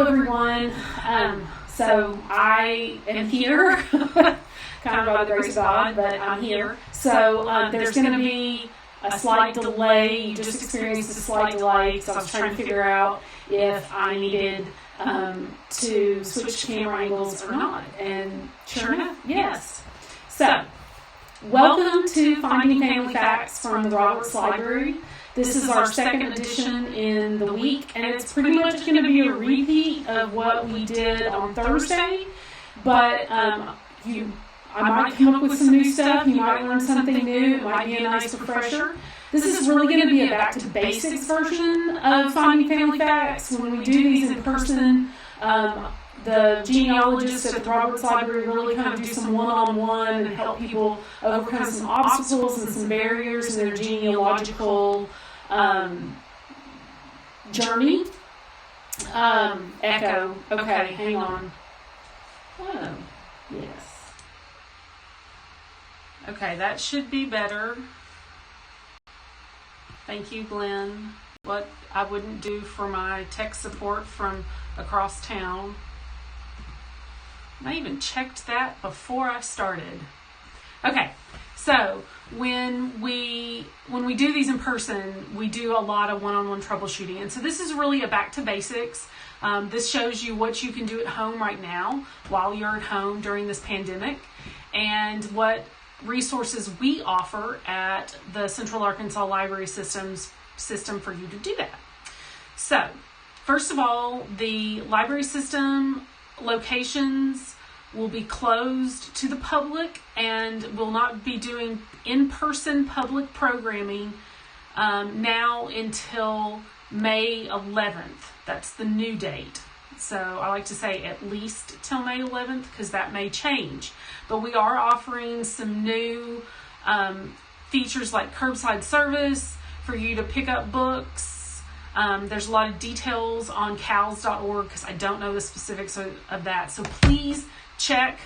everyone. So I am here, kind of by the grace of God, but I'm here. So there's going to be a slight delay. You just experienced a slight delay because I was trying to figure out if I needed to switch camera angles or not. And sure enough, yes. So, welcome to Finding Family Facts from the Roberts Library. This is our second edition in the week, and it's pretty much going to be a repeat of what we did on Thursday, but I might come up with some new stuff. You might learn something new. It might be a nice refresher. This is really going to be a back to basics version of Finding Family Facts. When we do these in person, the genealogists at the Roberts Library really kind of do some one-on-one and help people overcome some obstacles and some barriers in their genealogical journey. Echo. Okay, hang on. Oh, yes. Okay, that should be better. Thank you, Glenn. What I wouldn't do for my tech support from across town. I even checked that before I started. Okay, so when we do these in person, we do a lot of one-on-one troubleshooting. And so this is really a back to basics. This shows you what you can do at home right now while you're at home during this pandemic, and what resources we offer at the Central Arkansas Library System for you to do that. So, first of all, the library system locations will be closed to the public and will not be doing in-person public programming now until May 11th. That's the new date. So I like to say at least till May 11th because that may change. But we are offering some new features like curbside service for you to pick up books. There's a lot of details on CALS.org because I don't know the specifics of that. So please check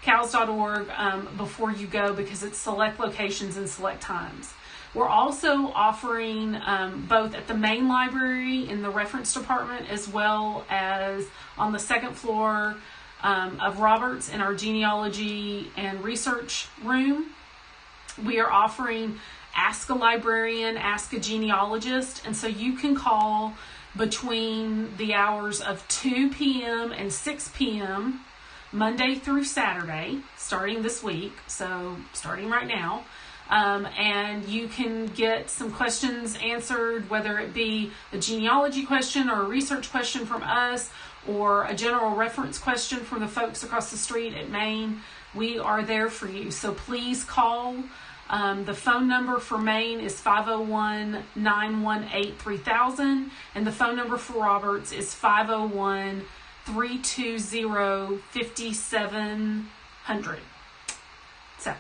CALS.org before you go because it's select locations and select times. We're also offering both at the main library in the reference department as well as on the second floor of Roberts in our genealogy and research room. We are offering Ask a Librarian, Ask a Genealogist, and so you can call between the hours of 2 p.m. and 6 p.m. Monday through Saturday, starting this week, so starting right now. And you can get some questions answered, whether it be a genealogy question or a research question from us or a general reference question from the folks across the street at Maine. We are there for you. So please call. The phone number for Maine is 501-918-3000, and the phone number for Roberts is 501-320-5700. So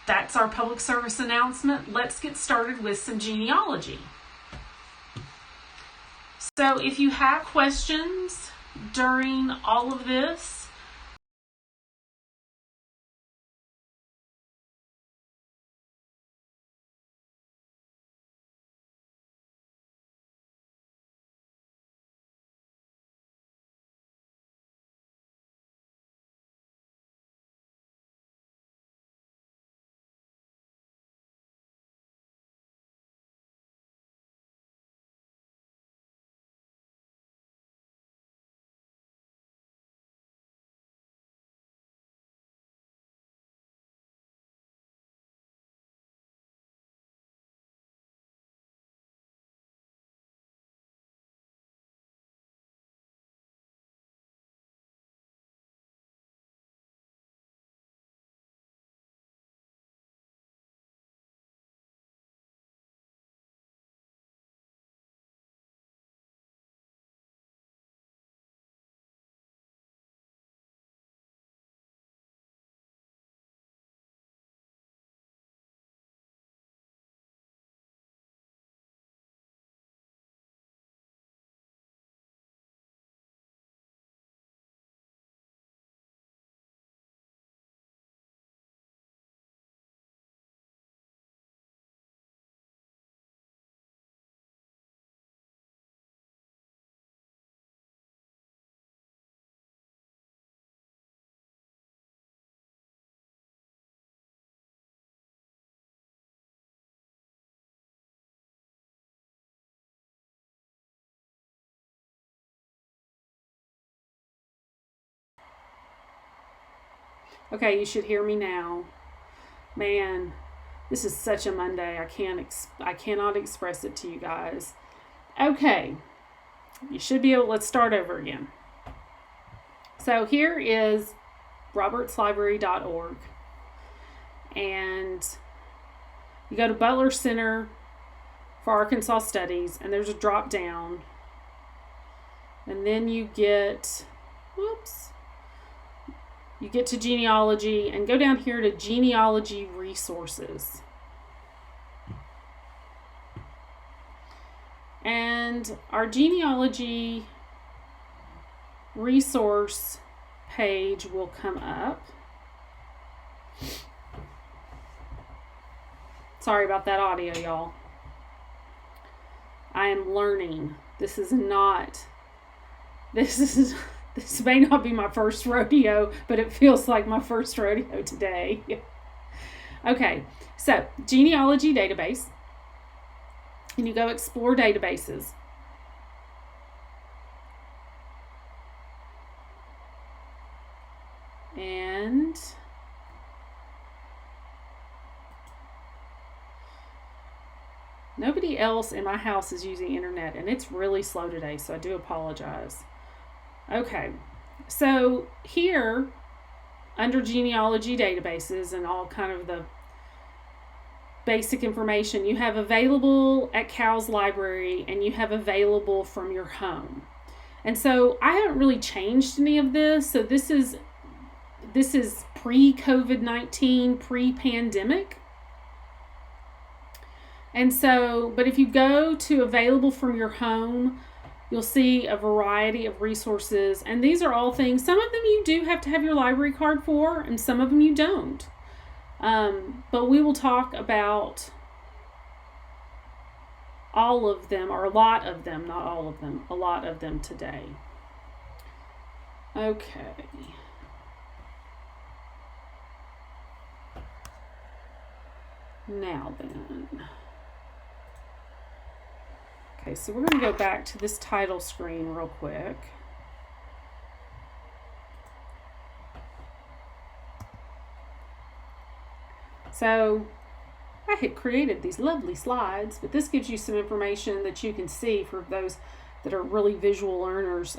that's our public service announcement. Let's get started with some genealogy. So if you have questions during all of this, Okay, you should hear me now. Man, this is such a Monday. I cannot express it to you guys. Okay, you should be able. Let's start over again. So here is robertslibrary.org, and you go to Butler Center for Arkansas Studies, and there's a drop down, and then you get to genealogy, and go down here to genealogy resources. And our genealogy resource page will come up. Sorry about that audio, y'all. I am learning. This may not be my first rodeo, but it feels like my first rodeo today. Okay, so Genealogy Database. And you go explore databases. And nobody else in my house is using internet, and it's really slow today, so I do apologize. Okay, so here under genealogy databases and all kind of the basic information, you have available at CALS library, and you have available from your home. And so I haven't really changed any of this. So this is pre-COVID-19, pre-pandemic. And so, but if you go to available from your home, you'll see a variety of resources. And these are all things, some of them you do have to have your library card for, and some of them you don't. But we will talk about all of them, or a lot of them, not all of them, a lot of them today. Okay. Now then. Okay, so we're going to go back to this title screen real quick. So I had created these lovely slides, but this gives you some information that you can see for those that are really visual learners,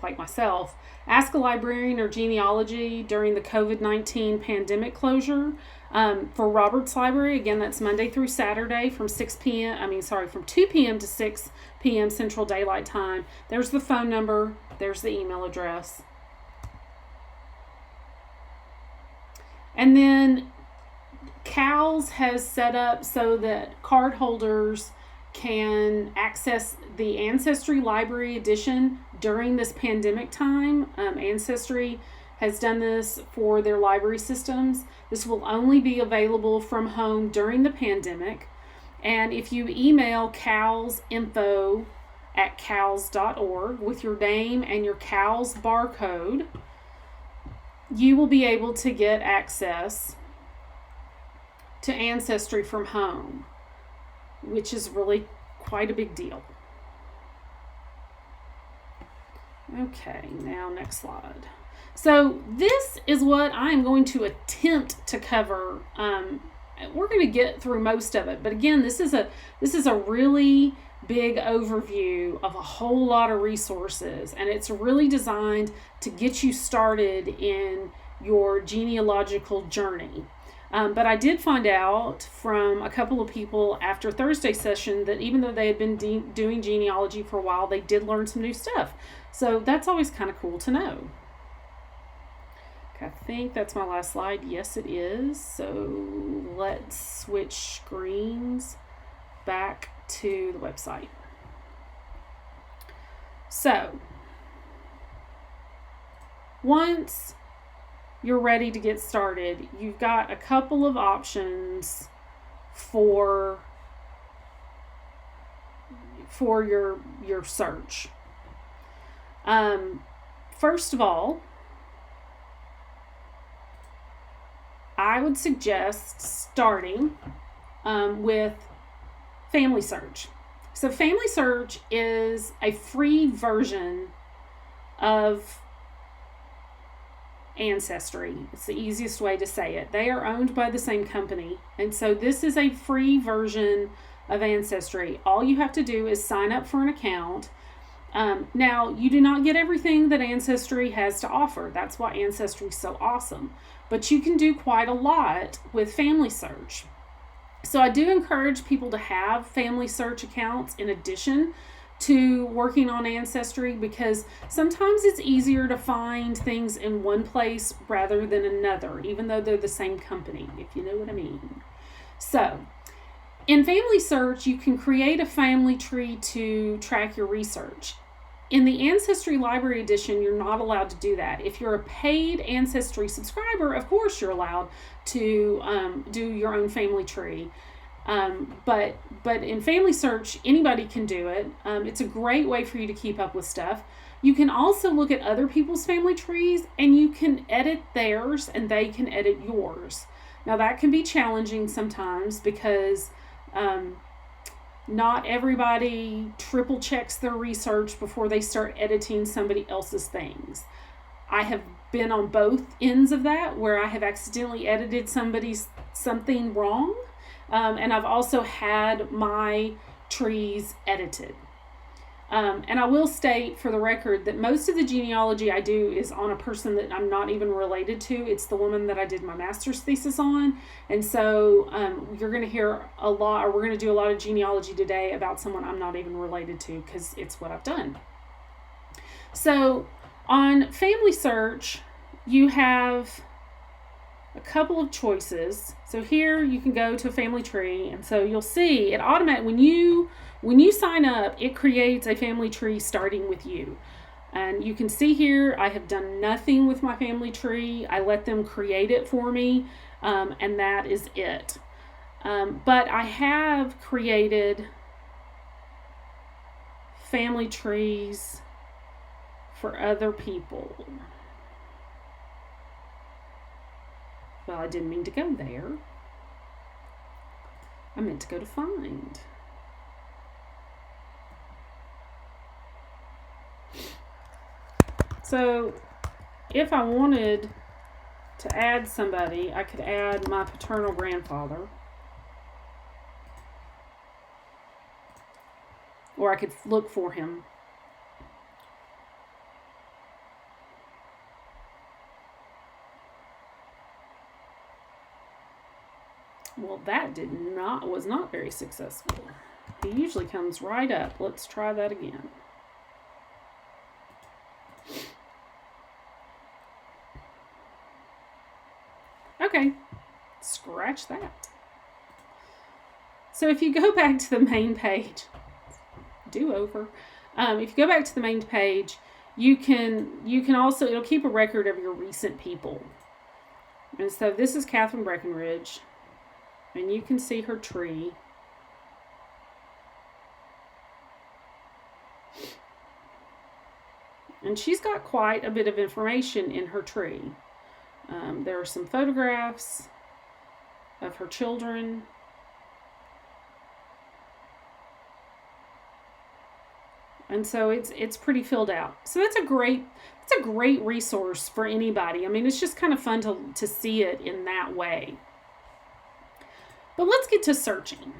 like myself. Ask a librarian or genealogy during the COVID-19 pandemic closure. For Roberts Library, again, that's Monday through Saturday from 2 p.m. to 6 p.m. Central Daylight Time. There's the phone number. There's the email address. And then CALS has set up so that card holders can access the Ancestry Library Edition during this pandemic time. Ancestry has done this for their library systems. This will only be available from home during the pandemic. And if you email calsinfo@cals.org with your name and your CALS barcode, you will be able to get access to Ancestry from home, which is really quite a big deal. Okay, now next slide. So this is what I'm going to attempt to cover. We're going to get through most of it, but again, this is a really big overview of a whole lot of resources, and it's really designed to get you started in your genealogical journey. But I did find out from a couple of people after Thursday's session that even though they had been doing genealogy for a while, they did learn some new stuff. So that's always kind of cool to know. Okay, I think that's my last slide. Yes, it is. So let's switch screens back to the website. So once you're ready to get started, you've got a couple of options for your search. First of all, I would suggest starting with Family Search. So Family Search is a free version of Ancestry. It's the easiest way to say it. They are owned by the same company. And so this is a free version of Ancestry. All you have to do is sign up for an account. Now, you do not get everything that Ancestry has to offer. That's why Ancestry is so awesome. But you can do quite a lot with Family Search. So I do encourage people to have Family Search accounts in addition to working on Ancestry, because sometimes it's easier to find things in one place rather than another, even though they're the same company, if you know what I mean. So in Family Search, you can create a family tree to track your research. In the Ancestry Library Edition, you're not allowed to do that. If you're a paid Ancestry subscriber, of course you're allowed to do your own family tree. But in Family Search, anybody can do it. It's a great way for you to keep up with stuff. You can also look at other people's family trees, and you can edit theirs and they can edit yours. Now that can be challenging sometimes because not everybody triple checks their research before they start editing somebody else's things. I have been on both ends of that, where I have accidentally edited something wrong. And I've also had my trees edited. And I will state for the record that most of the genealogy I do is on a person that I'm not even related to. It's the woman that I did my master's thesis on. And so you're going to hear a lot, or we're going to do a lot of genealogy today about someone I'm not even related to, because it's what I've done. So on Family Search, you have a couple of choices. So here you can go to a family tree, and so you'll see it automatically when you sign up, it creates a family tree starting with you. And you can see here I have done nothing with my family tree. I let them create it for me, and that is it. But I have created family trees for other people. Well, I didn't mean to go there. I meant to go to find. So if I wanted to add somebody, I could add my paternal grandfather. Or I could look for him. Well, that was not very successful. He usually comes right up. Let's try that again. Okay, scratch that. So if you go back to the main page, do over. If you go back to the main page, you can also, it'll keep a record of your recent people. And so this is Katherine Breckenridge. And you can see her tree. And she's got quite a bit of information in her tree. There are some photographs of her children. And so it's pretty filled out. So that's a great resource for anybody. I mean, it's just kind of fun to see it in that way. But let's get to searching.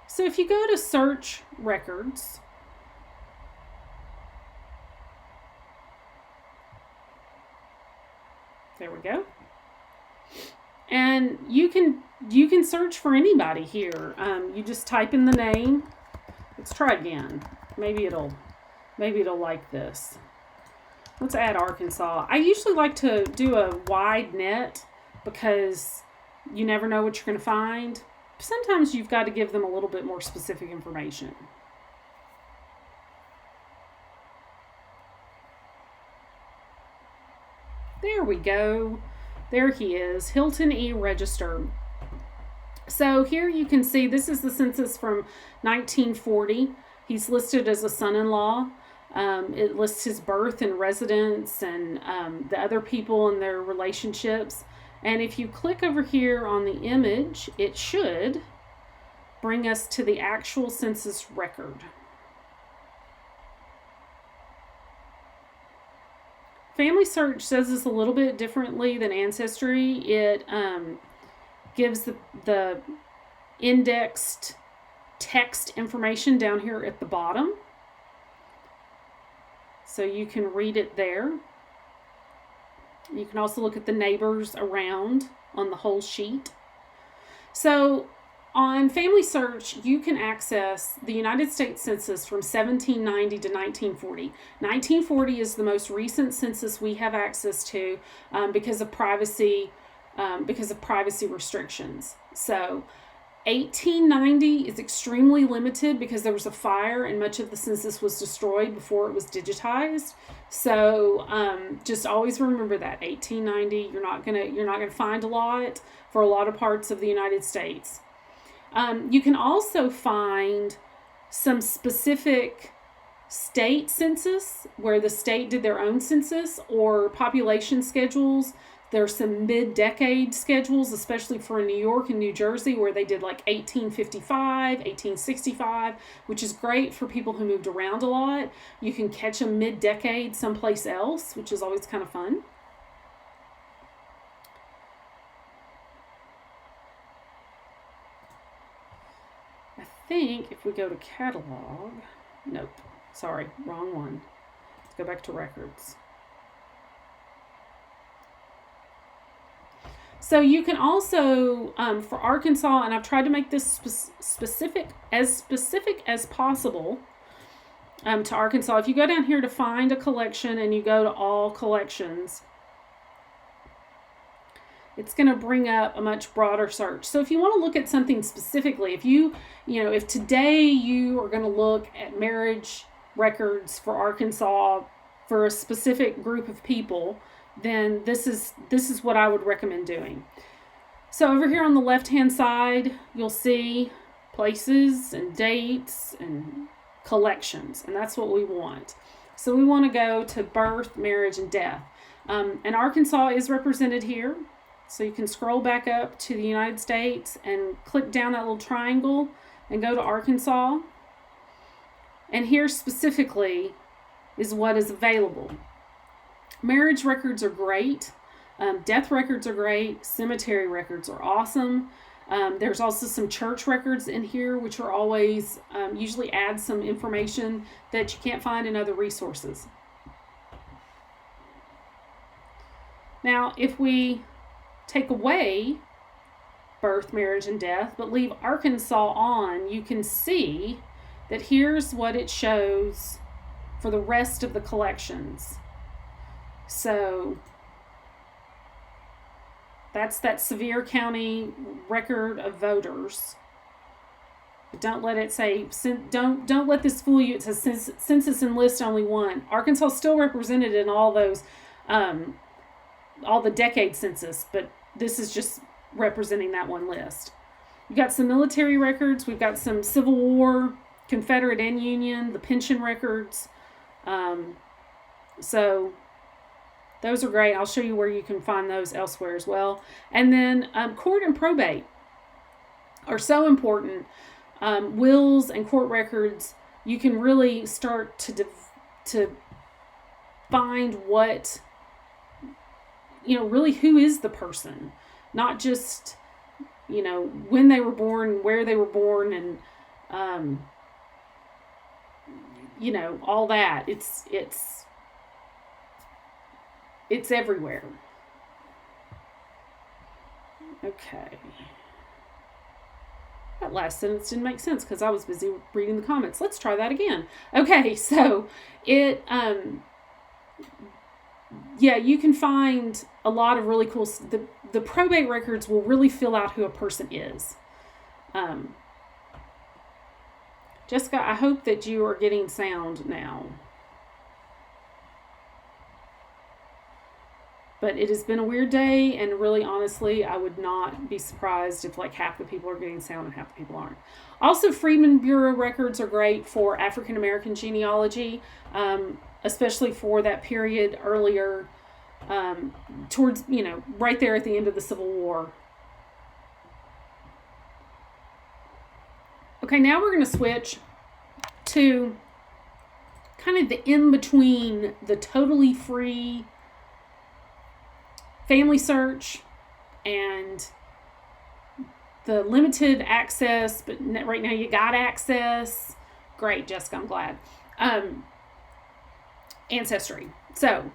So if you go to search records, there we go. And you can search for anybody here. You just type in the name. Let's try again. Maybe it'll like this. Let's add Arkansas. I usually like to do a wide net because you never know what you're going to find. Sometimes you've got to give them a little bit more specific information. There we go. There he is, Hilton E. Register. So here you can see this is the census from 1940. He's listed as a son-in-law. It lists his birth and residence and the other people and their relationships. And if you click over here on the image, it should bring us to the actual census record. Family Search does this a little bit differently than Ancestry. It gives the indexed text information down here at the bottom, so you can read it there. You can also look at the neighbors around on the whole sheet. So on Family Search, you can access the United States Census from 1790 to 1940. 1940 is the most recent census we have access to because of privacy restrictions. So 1890 is extremely limited because there was a fire and much of the census was destroyed before it was digitized. So just always remember that 1890, you're not gonna find a lot for a lot of parts of the United States. You can also find some specific state census where the state did their own census, or population schedules. There's some mid-decade schedules, especially for New York and New Jersey, where they did like 1855, 1865, which is great for people who moved around a lot. You can catch them mid-decade someplace else, which is always kind of fun. I think if we go to catalog, nope, sorry, wrong one. Let's go back to records. So you can also, for Arkansas, and I've tried to make this specific as possible to Arkansas. If you go down here to find a collection and you go to all collections, it's going to bring up a much broader search. So if you want to look at something specifically, if today you are going to look at marriage records for Arkansas for a specific group of people, then this is what I would recommend doing. So over here on the left-hand side, you'll see places and dates and collections, and that's what we want. So we want to go to birth, marriage, and death. And Arkansas is represented here. So you can scroll back up to the United States and click down that little triangle and go to Arkansas. And here specifically is what is available. Marriage records are great. Death records are great. Cemetery records are awesome. There's also some church records in here, which are always usually add some information that you can't find in other resources. Now, if we take away birth, marriage, and death, but leave Arkansas on, you can see that here's what it shows for the rest of the collections. So that's that Sevier County record of voters. But don't let it say, don't let this fool you. It says census and list only one. Arkansas is still represented in all those, all the decade census, but this is just representing that one list. We've got some military records. We've got some Civil War, Confederate and Union, the pension records. So those are great. I'll show you where you can find those elsewhere as well. And then court and probate are so important. Wills and court records, you can really start to find what, really who is the person, not just, when they were born, where they were born, and, all that. It's everywhere. Okay. That last sentence didn't make sense because I was busy reading the comments. Let's try that again. Okay, so you can find a lot of really cool, the probate records will really fill out who a person is. Jessica, I hope that you are getting sound now. But it has been a weird day, and really, honestly, I would not be surprised if half the people are getting sound and half the people aren't. Also, Freedmen Bureau records are great for African American genealogy, especially for that period earlier, towards, right there at the end of the Civil War. Okay, now we're going to switch to kind of the in-between the totally free family search and the limited access, but right now you got access. Great, Jessica, I'm glad. Ancestry. So,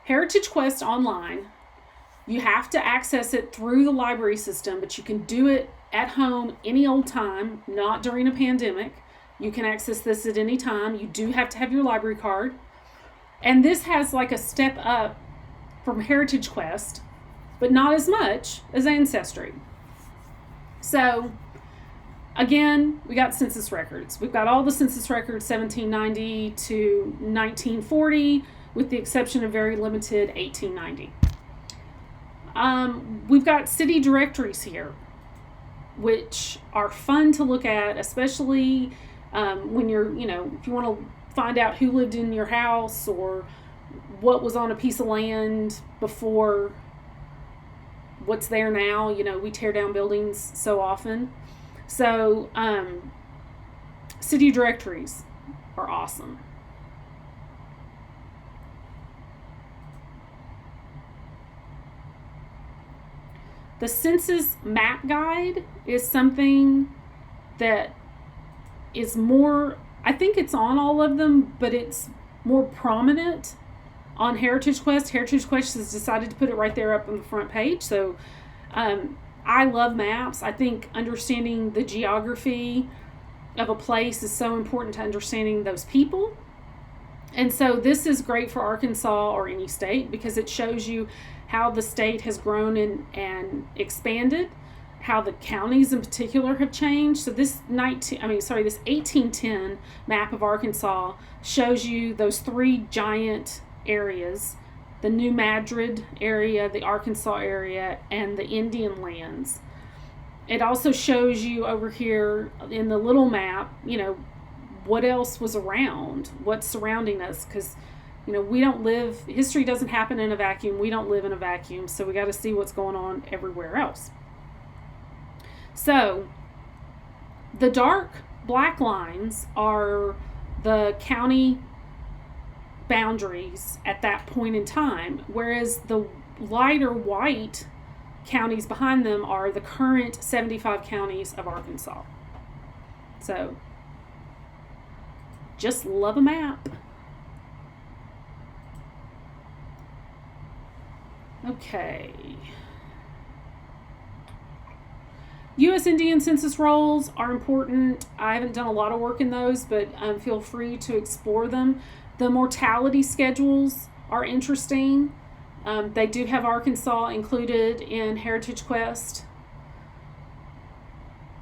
Heritage Quest online, you have to access it through the library system, but you can do it at home any old time, not during a pandemic. You can access this at any time. You do have to have your library card. And this has like a step up from Heritage Quest, but not as much as Ancestry. So, again, we got census records. We've got all the census records 1790 to 1940, with the exception of very limited 1890. We've got city directories here, which are fun to look at, especially when you're, if you want to find out who lived in your house or what was on a piece of land before what's there now. We tear down buildings so often. So, city directories are awesome. The Census Map Guide is something that is more, I think it's on all of them, but it's more prominent on Heritage Quest. Heritage Quest has decided to put it right there up on the front page. So I love maps. I think understanding the geography of a place is so important to understanding those people. And so this is great for Arkansas or any state because it shows you how the state has grown and expanded, how the counties in particular have changed. So this 1810 map of Arkansas shows you those three giant areas: the New Madrid area, the Arkansas area, and the Indian lands. It also shows you over here in the little map, what else was around, what's surrounding us, because we don't live, history doesn't happen in a vacuum. We don't live in a vacuum, so we got to see what's going on everywhere else. So the dark black lines are the county boundaries at that point in time, whereas the lighter white counties behind them are the current 75 counties of Arkansas. So just love a map. Okay. U.S. Indian Census rolls are important. I haven't done a lot of work in those, but feel free to explore them. The mortality schedules are interesting. They do have Arkansas included in Heritage Quest.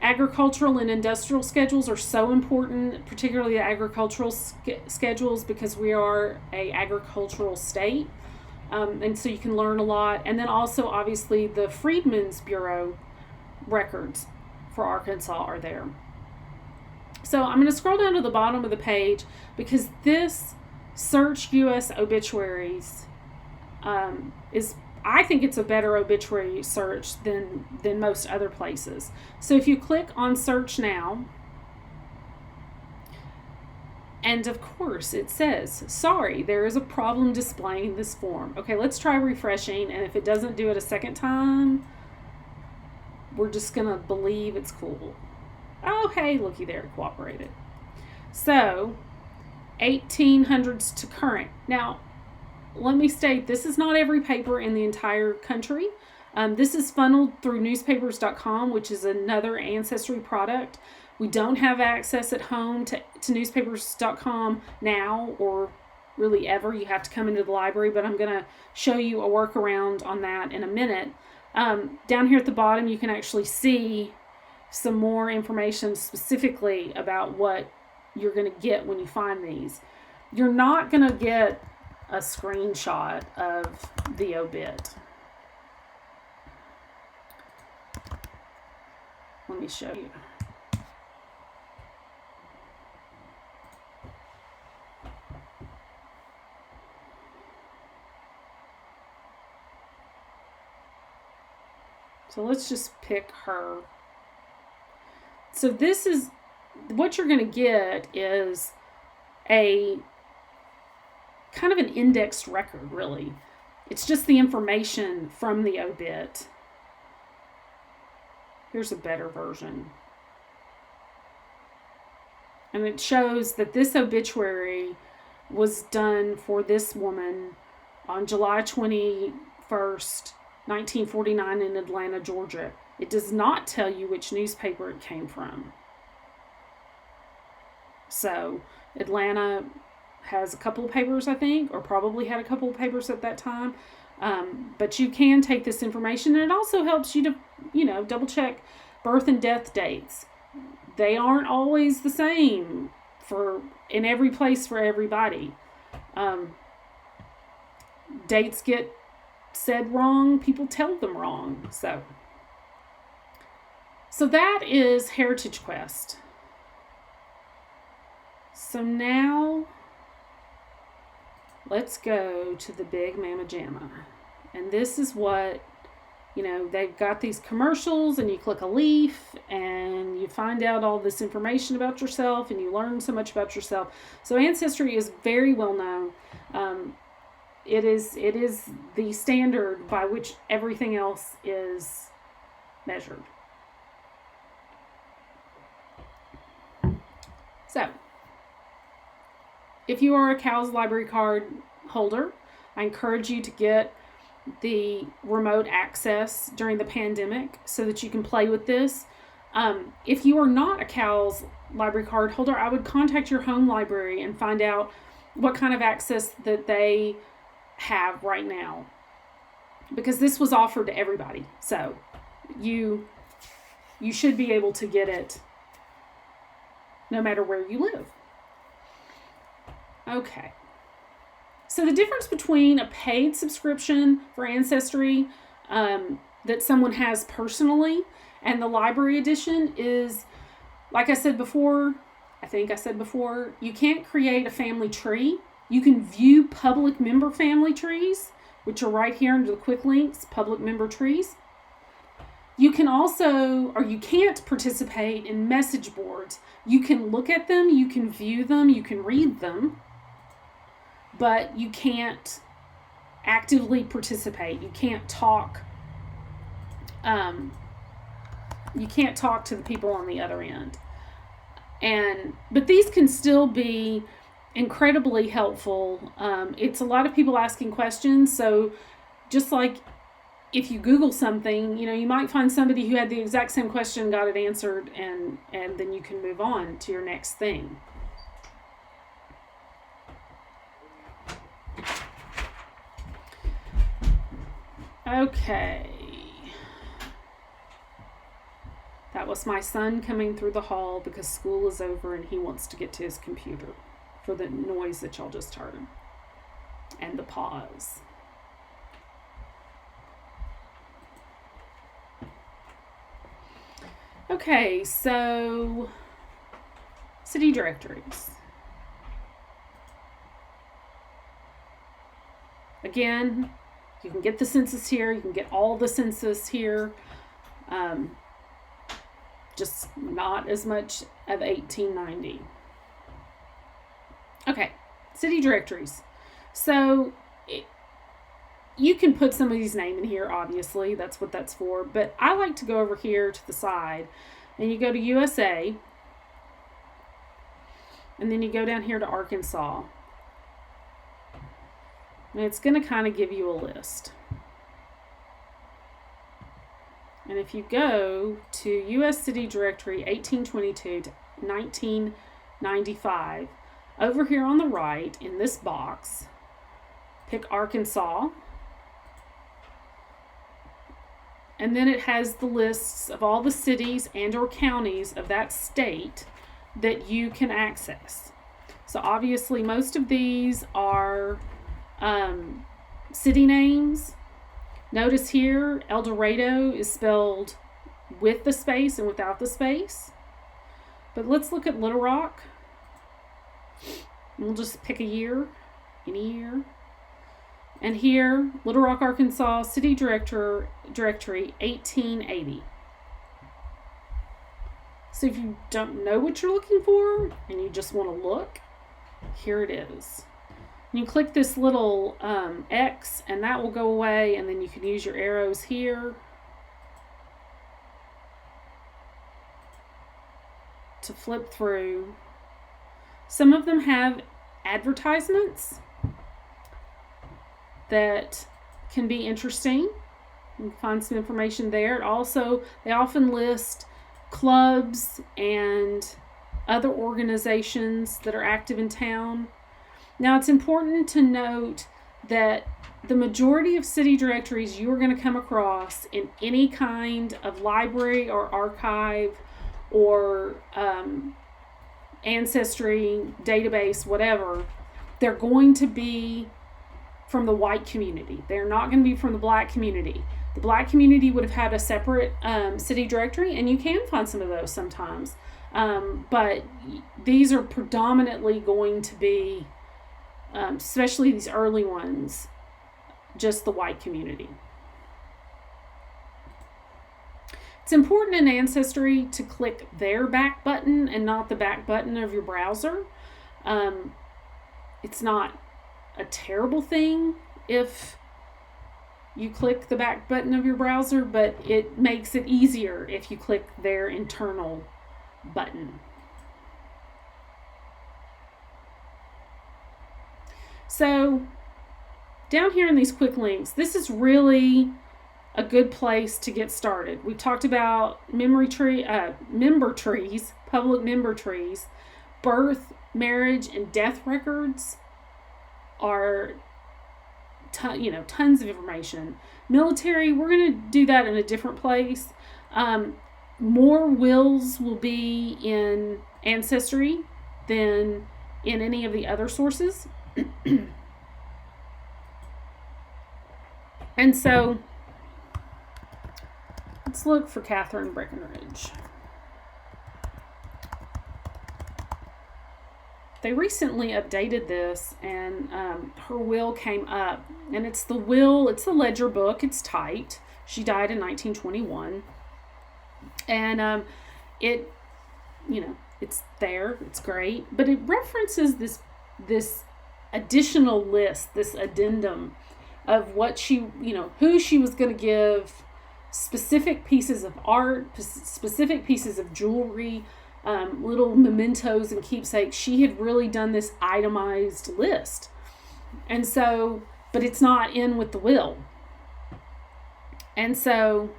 Agricultural and industrial schedules are so important, particularly the agricultural schedules, because we are an agricultural state. And so you can learn a lot. And then also, obviously, the Freedmen's Bureau records for Arkansas are there. So I'm going to scroll down to the bottom of the page because this Search U.S. Obituaries is, I think it's a better obituary search than most other places. So if you click on Search Now, and of course it says, sorry, there is a problem displaying this form. Okay, let's try refreshing, and if it doesn't do it a second time, we're just going to believe it's cool. Oh, hey, looky there, it cooperated. So, 1800s to current. Now, let me state, this is not every paper in the entire country. This is funneled through newspapers.com, which is another Ancestry product. We don't have access at home to newspapers.com now, or really ever. You have to come into the library, but I'm going to show you a workaround on that in a minute. Down here at the bottom, you can actually see some more information specifically about what you're going to get when you find these. You're not going to get a screenshot of the obit. Let me show you. So let's just pick her. So this is, what you're going to get is a kind of an indexed record, really. It's just the information from the obit. Here's a better version. And it shows that this obituary was done for this woman on July 21st, 1949 in Atlanta, Georgia. It does not tell you which newspaper it came from. So, Atlanta has a couple of papers, I think, or probably had a couple of papers at that time. But you can take this information, and it also helps you to, double check birth and death dates. They aren't always the same in every place for everybody. Dates get said wrong, people tell them wrong. So that is Heritage Quest. So now let's go to the Big Mama Jamma. And this is what, they've got these commercials, and you click a leaf and you find out all this information about yourself, and you learn so much about yourself. So Ancestry is very well known. It is the standard by which everything else is measured. So, if you are a CALS library card holder, I encourage you to get the remote access during the pandemic so that you can play with this. If you are not a CALS library card holder, I would contact your home library and find out what kind of access that they have right now, because this was offered to everybody. So you should be able to get it no matter where you live. Okay. So the difference between a paid subscription for Ancestry that someone has personally and the library edition is, like I said before, you can't create a family tree. You can view public member family trees, which are right here under the quick links, public member trees. You can also, or you can't participate in message boards. You can look at them, you can view them, you can read them, but you can't actively participate. You can't talk. You can't talk to the people on the other end. But these can still be incredibly helpful. It's a lot of people asking questions. So just like if you Google something, you might find somebody who had the exact same question, got it answered, and then you can move on to your next thing. Okay. That was my son coming through the hall because school is over and he wants to get to his computer for the noise that y'all just heard. And the pause. Okay, so city directories. Again, you can get the census here. You can get all the census here. Just not as much of 1890. Okay, city directories. So you can put somebody's name in here, obviously. That's what that's for. But I like to go over here to the side. And you go to USA. And then you go down here to Arkansas. And it's going to kind of give you a list. And if you go to U.S. City Directory 1822 to 1995, over here on the right in this box, pick Arkansas. And then it has the lists of all the cities and or counties of that state that you can access. So obviously most of these are city names. Notice here, El Dorado is spelled with the space and without the space. But let's look at Little Rock. We'll just pick a year, any year. And here, Little Rock, Arkansas, City Directory 1880. So if you don't know what you're looking for and you just want to look, here it is. You click this little X and that will go away, and then you can use your arrows here to flip through. Some of them have advertisements that can be interesting. You can find some information there. Also, they often list clubs and other organizations that are active in town. Now, it's important to note that the majority of city directories you are going to come across in any kind of library or archive or Ancestry, database, whatever, they're going to be from the white community. They're not going to be from the black community. The black community would have had a separate city directory, and you can find some of those sometimes. But these are predominantly going to be, especially these early ones, just the white community. It's important in Ancestry to click their back button and not the back button of your browser. It's not a terrible thing if you click the back button of your browser, but it makes it easier if you click their internal button. So down here in these quick links, this is really a good place to get started. We talked about member trees, public member trees. Birth, marriage, and death records are tons of information. Military, we're going to do that in a different place. More wills will be in Ancestry than in any of the other sources. And so let's look for Katherine Breckenridge. They recently updated this, and her will came up, and it's the ledger book. It's typed. She died in 1921, and it's there. It's great, but it references this additional list, this addendum of what she, who she was going to give specific pieces of art, specific pieces of jewelry, little mementos and keepsakes. She had really done this itemized list. And so, but it's not in with the will. And so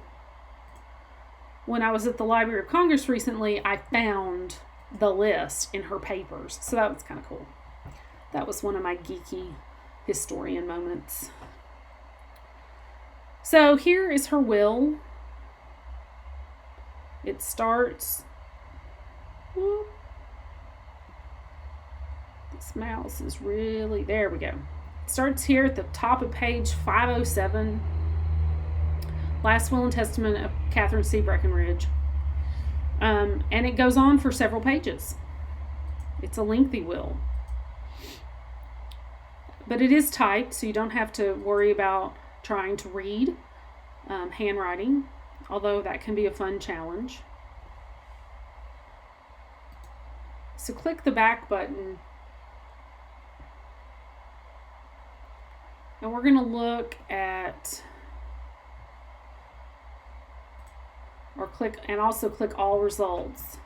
when I was at the Library of Congress recently, I found the list in her papers. So that was kind of cool. That was one of my geeky historian moments. So here is her will. It starts. Whoop. This mouse is really, there we go. It starts here at the top of page 507. Last will and testament of Katherine C. Breckenridge. And it goes on for several pages. It's a lengthy will. But it is typed, so you don't have to worry about trying to read handwriting, although that can be a fun challenge. So click the back button, and we're going to look at, or click, and also click all results.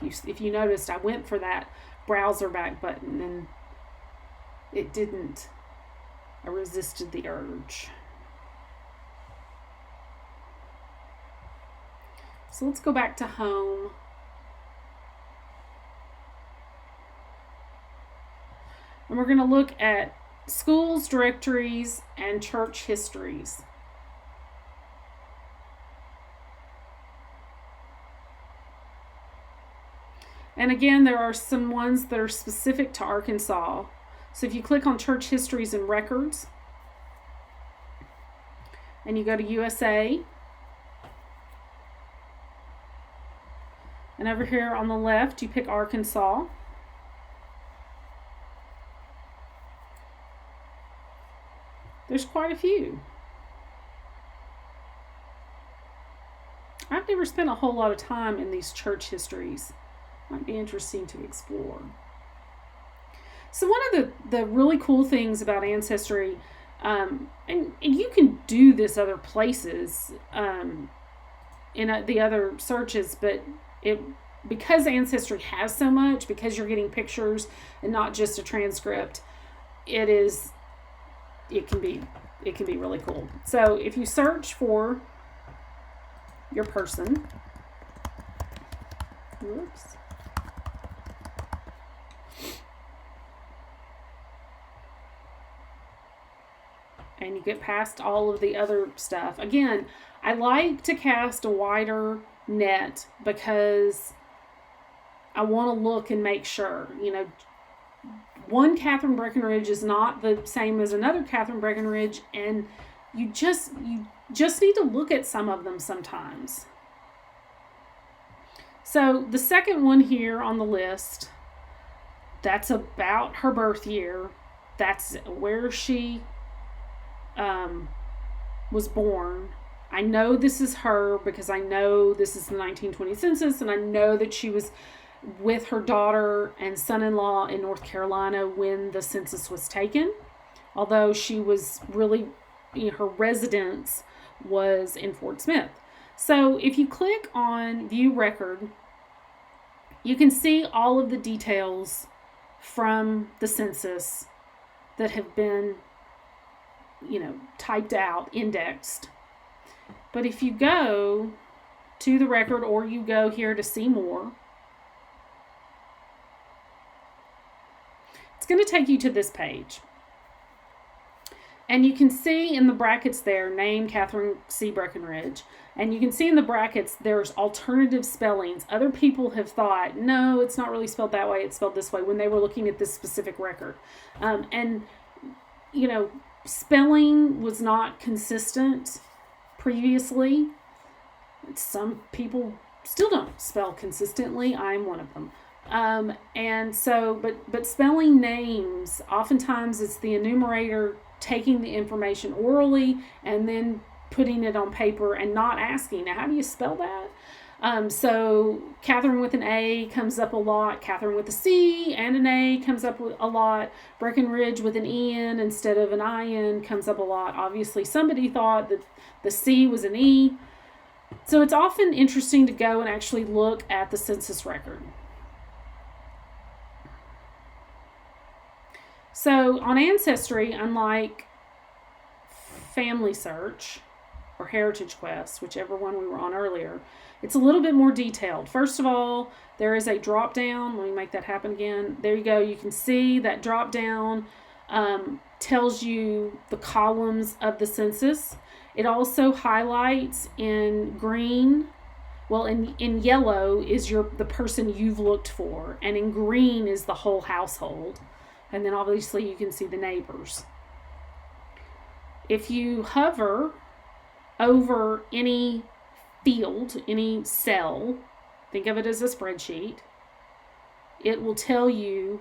If you noticed, I went for that browser back button and it didn't. I resisted the urge. So let's go back to home. And we're going to look at schools, directories, and church histories. And again, there are some ones that are specific to Arkansas. So if you click on church histories and records, and you go to USA, and over here on the left, you pick Arkansas. There's quite a few. I've never spent a whole lot of time in these church histories. Might be interesting to explore. So one of the really cool things about Ancestry, and you can do this other places in the other searches, but because Ancestry has so much, because you're getting pictures and not just a transcript, it can be really cool. So if you search for your person, whoops. And you get past all of the other stuff. Again, I like to cast a wider net because I want to look and make sure. One Katherine Breckenridge is not the same as another Katherine Breckenridge, and you just need to look at some of them sometimes. So the second one here on the list, that's about her birth year. That's where she was born. I know this is her because I know this is the 1920 census, and I know that she was with her daughter and son-in-law in North Carolina when the census was taken, although she was really, her residence was in Fort Smith. So if you click on View Record, you can see all of the details from the census that have been, typed out, indexed. But if you go to the record, or you go here to see more, it's going to take you to this page. And you can see in the brackets there, name Katherine C. Breckenridge. And you can see in the brackets, there's alternative spellings. Other people have thought, no, it's not really spelled that way, it's spelled this way, when they were looking at this specific record. Spelling was not consistent previously. Some people still don't spell consistently. I'm one of them. But spelling names, oftentimes it's the enumerator taking the information orally and then putting it on paper and not asking, now, how do you spell that? So Katherine with an A comes up a lot. Katherine with a C and an A comes up a lot. Breckenridge with an EN instead of an IN comes up a lot. Obviously, somebody thought that the C was an E. So it's often interesting to go and actually look at the census record. So on Ancestry, unlike Family Search or Heritage Quest, whichever one we were on earlier, it's a little bit more detailed. First of all, there is a drop down. Let me make that happen again. There you go. You can see that drop down tells you the columns of the census. It also highlights in green. Well, in yellow is the person you've looked for, and in green is the whole household. And then obviously you can see the neighbors. If you hover over any field, any cell, think of it as a spreadsheet, it will tell you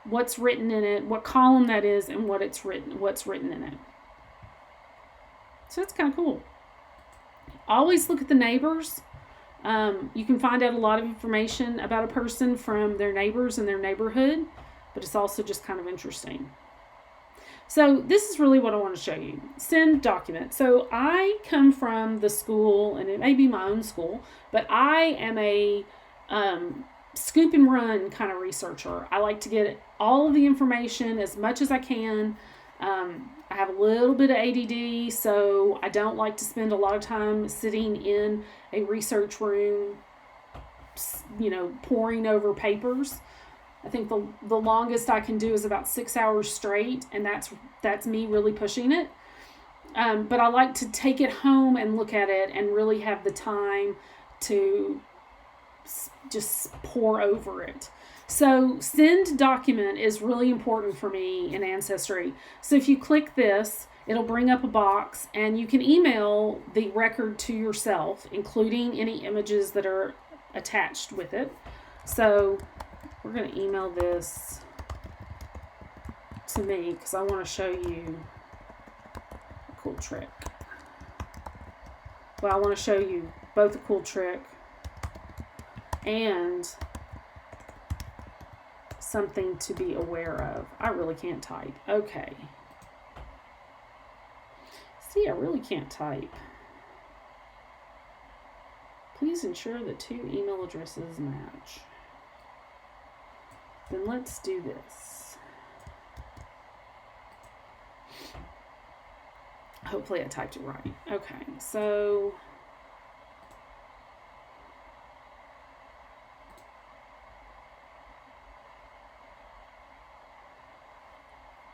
what's written in it, what column that is, and what's written in it. So that's kind of cool. Always look at the neighbors. You can find out a lot of information about a person from their neighbors and their neighborhood, but it's also just kind of interesting. So this is really what I want to show you. Send document. So I come from the school, and it may be my own school, but I am a scoop and run kind of researcher. I like to get all of the information as much as I can. I have a little bit of ADD, so I don't like to spend a lot of time sitting in a research room, poring over papers. I think the longest I can do is about 6 hours straight, and that's me really pushing it. But I like to take it home and look at it and really have the time to just pour over it. So send document is really important for me in Ancestry. So if you click this, it'll bring up a box, and you can email the record to yourself, including any images that are attached with it. So we're going to email this to me because I want to show you a cool trick. Well, I want to show you both a cool trick and something to be aware of. I really can't type. Okay. See, I really can't type. Please ensure that 2 email addresses match. Then let's do this. Hopefully I typed it right. Okay, so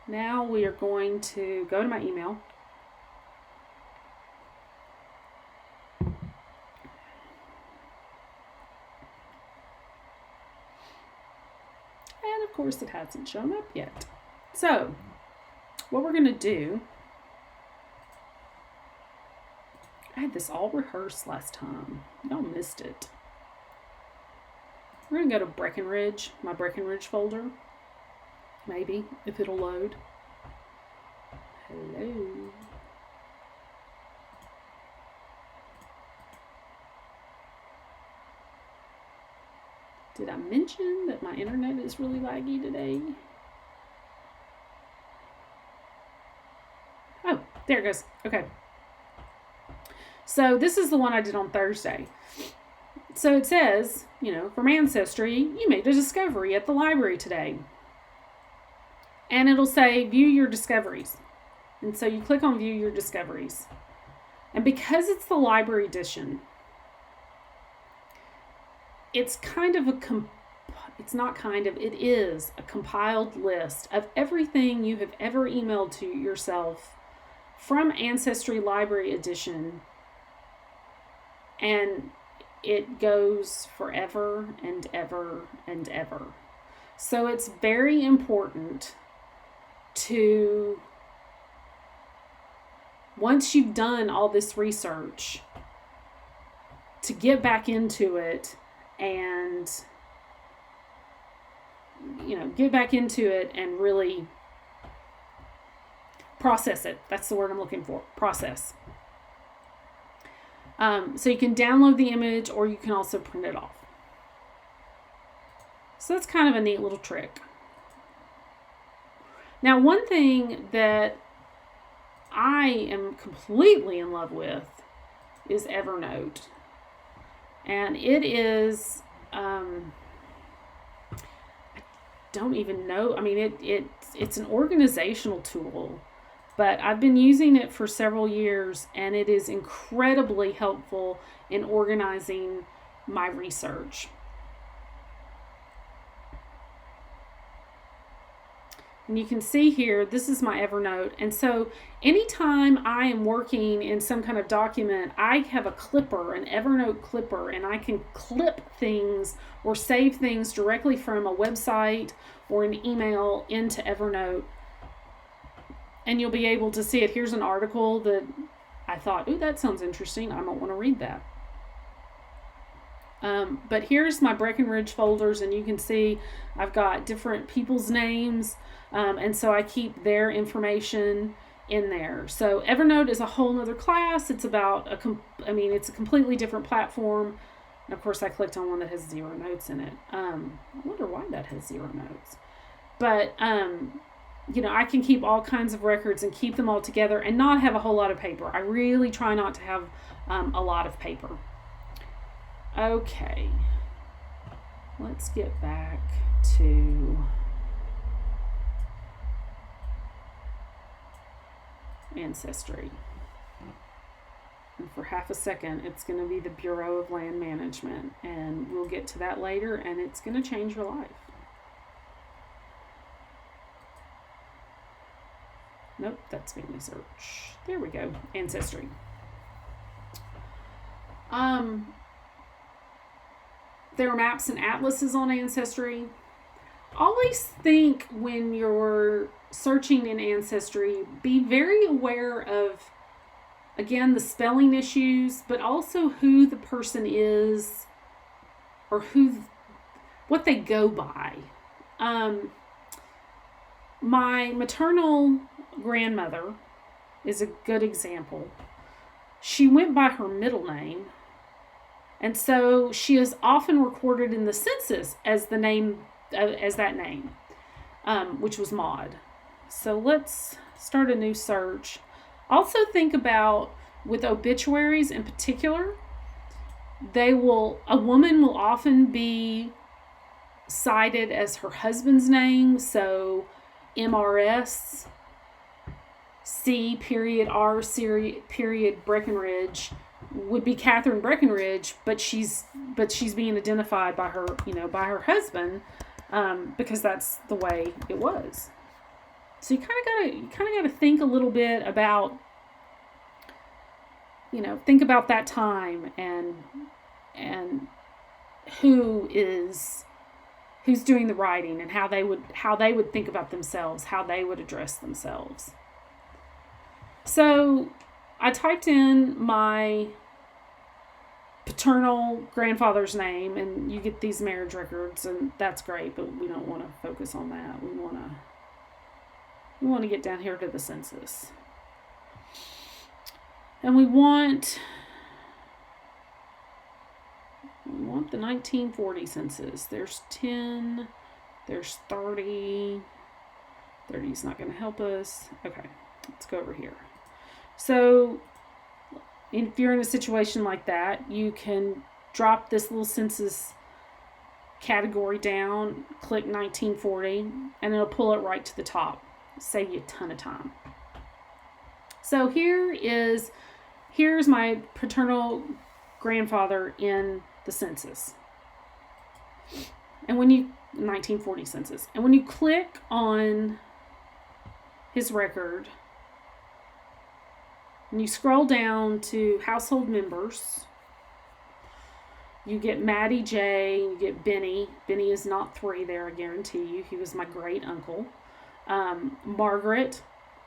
now we are going to go to my email. And of course it hasn't shown up yet. So what we're going to do, I had this all rehearsed last time. Y'all missed it. We're going to go to Breckinridge, my Breckinridge folder. Maybe, if it'll load. Hello. Did I mention that my internet is really laggy today? Oh, there it goes. Okay. So this is the one I did on Thursday. So it says, from Ancestry, you made a discovery at the library today. And it'll say, view your discoveries. And so you click on view your discoveries. And because it's the library edition, it's kind of it is a compiled list of everything you have ever emailed to yourself from Ancestry Library Edition. And it goes forever and ever and ever. So it's very important to, once you've done all this research, to get back into it and really process it. That's the word I'm looking for. Process. So you can download the image or you can also print it off. So that's kind of a neat little trick. Now, one thing that I am completely in love with is Evernote. And it is, I don't even know. I mean, it's an organizational tool, but I've been using it for several years, and it is incredibly helpful in organizing my research. And you can see here, this is my Evernote. And so anytime I am working in some kind of document, I have a clipper, an Evernote clipper, and I can clip things or save things directly from a website or an email into Evernote. And you'll be able to see it. Here's an article that I thought, ooh, that sounds interesting. I might want to read that. But here's my Breckinridge folders, and you can see I've got different people's names. And so I keep their information in there. So Evernote is a whole nother class. It's about it's a completely different platform. And of course I clicked on one that has 0 notes in it. I wonder why that has 0 notes. But, I can keep all kinds of records and keep them all together and not have a whole lot of paper. I really try not to have a lot of paper. Okay. Let's get back to Ancestry. And for half a second, it's going to be the Bureau of Land Management. And we'll get to that later, and it's going to change your life. Nope, that's family search. There we go. Ancestry. There are maps and atlases on Ancestry. Always think when you're searching in Ancestry, be very aware of, again, the spelling issues, but also who the person is or what they go by. My maternal grandmother is a good example. She went by her middle name, and so she is often recorded in the census as the name as that name, which was Maud. So let's start a new search. Also think about, with obituaries in particular, a woman will often be cited as her husband's name. So MRS C period R period Breckenridge would be Katherine Breckenridge, but she's being identified by her, by her husband, because that's the way it was. So you kind of gotta think a little bit about, think about that time and who's doing the writing and how they would think about themselves, how they would address themselves. So I typed in my paternal grandfather's name, and you get these marriage records, and that's great, but we don't want to focus on that. We want to get down here to the census. And we want the 1940 census. There's 10, there's 30. 30 is not going to help us. Okay, let's go over here. So if you're in a situation like that, you can drop this little census category down, click 1940, and it'll pull it right to the top. Save you a ton of time. So here's my paternal grandfather in the census. And 1940 census. And when you click on his record, and you scroll down to household members, you get Maddie J, you get Benny. Benny is not 3 there, I guarantee you. He was my great uncle. Margaret,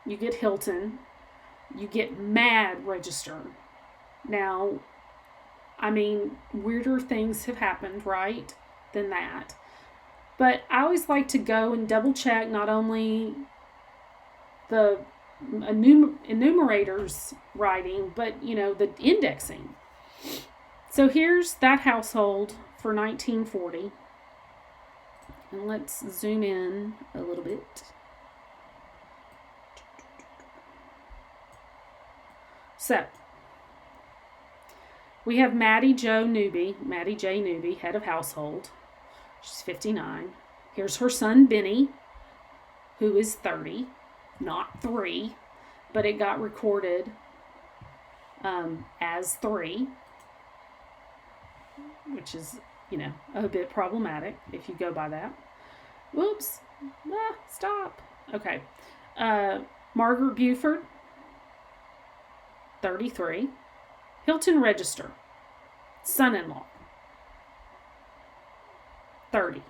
you get Hilton. You get Mad register. Now, weirder things have happened, right, than that. But I always like to go and double check not only the enumerators writing, but the indexing. So here's that household for 1940, and let's zoom in a little bit. So we have Maddie J. Newby, head of household. She's 59. Here's her son Benny, who is 30. Not 3, but it got recorded as 3, which is, a bit problematic if you go by that. Whoops. Stop. Okay. Margaret Buford, 33. Hilton Register, son-in-law, 30.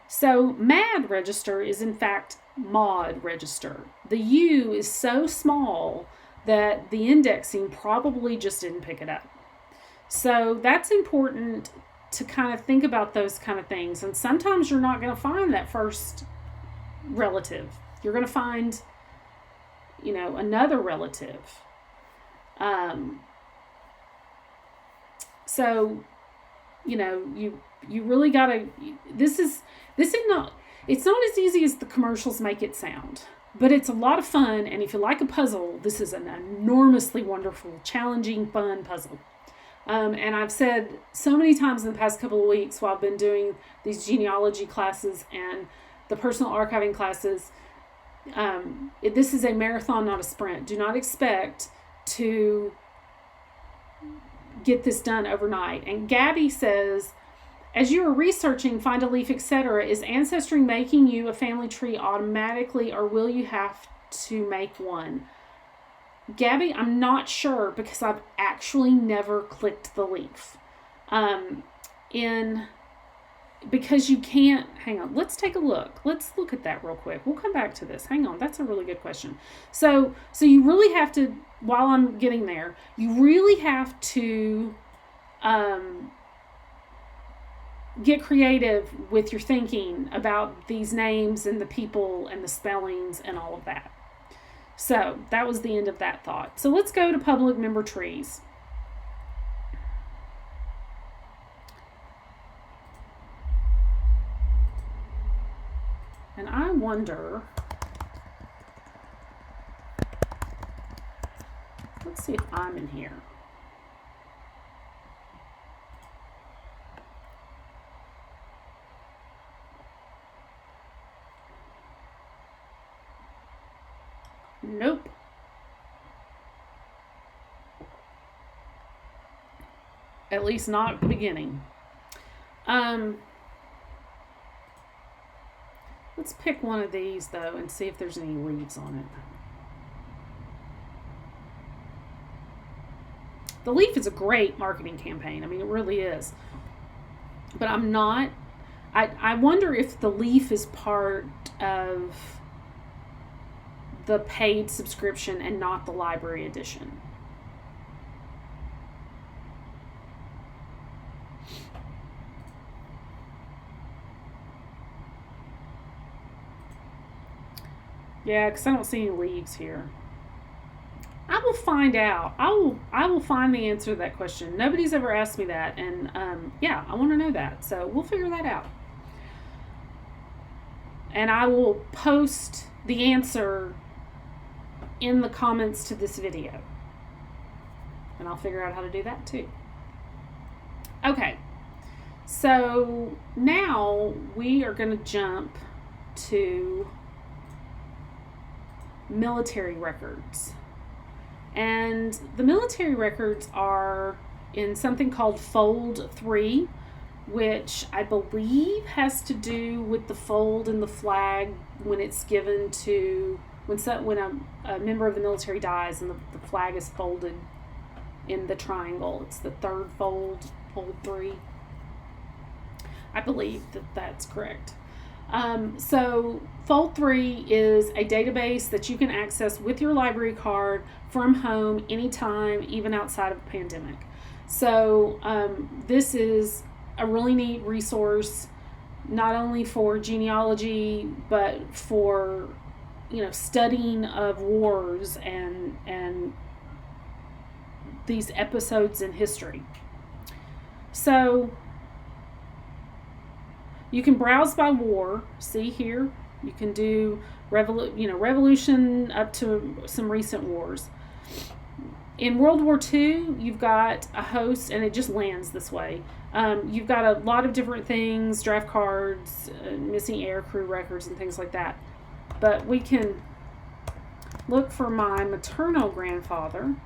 So Mad Register is in fact Maud Register. The U is so small that the indexing probably just didn't pick it up. So that's important to kind of think about those kind of things. And sometimes you're not going to find that first relative. You're going to find, another relative. So, you really gotta, it's not as easy as the commercials make it sound, but it's a lot of fun. And if you like a puzzle, this is an enormously wonderful, challenging, fun puzzle. And I've said so many times in the past couple of weeks while I've been doing these genealogy classes and the personal archiving classes, this is a marathon, not a sprint. Do not expect to get this done overnight. And Gabby says, as you are researching, find a leaf, etc., is Ancestry making you a family tree automatically, or will you have to make one? Gabby, I'm not sure because I've actually never clicked the leaf. Because you can't, hang on, let's take a look. Let's look at that real quick. We'll come back to this. Hang on, that's a really good question. So you really have to, while I'm getting there, you really have to get creative with your thinking about these names and the people and the spellings and all of that. So that was the end of that thought. So let's go to public member trees. And I wonder, let's see if I'm in here. Nope. At least not at the beginning. Let's pick one of these though and see if there's any leaves on it. The leaf is a great marketing campaign. I mean, it really is. But I'm not, I wonder if the leaf is part of the paid subscription and not the library edition. Yeah, because I don't see any leaves here. I will find out. I will find the answer to that question. Nobody's ever asked me that, and yeah, I want to know that. So we'll figure that out. And I will post the answer in the comments to this video. And I'll figure out how to do that too. Okay, so now we are going to jump to military records. And the military records are in something called Fold 3, which I believe has to do with the fold in the flag when it's given to, when a member of the military dies and the flag is folded in the triangle. It's the third fold, Fold 3. I believe that that's correct. So Fold 3 is a database that you can access with your library card from home anytime, even outside of a pandemic. So this is a really neat resource, not only for genealogy, but for, you know, studying of wars and these episodes in history. So you can browse by war. See here, you can do revolution up to some recent wars. In World War II, you've got a host, and it just lands this way. You've got a lot of different things, draft cards, missing aircrew records, and things like that. But we can look for my maternal grandfather,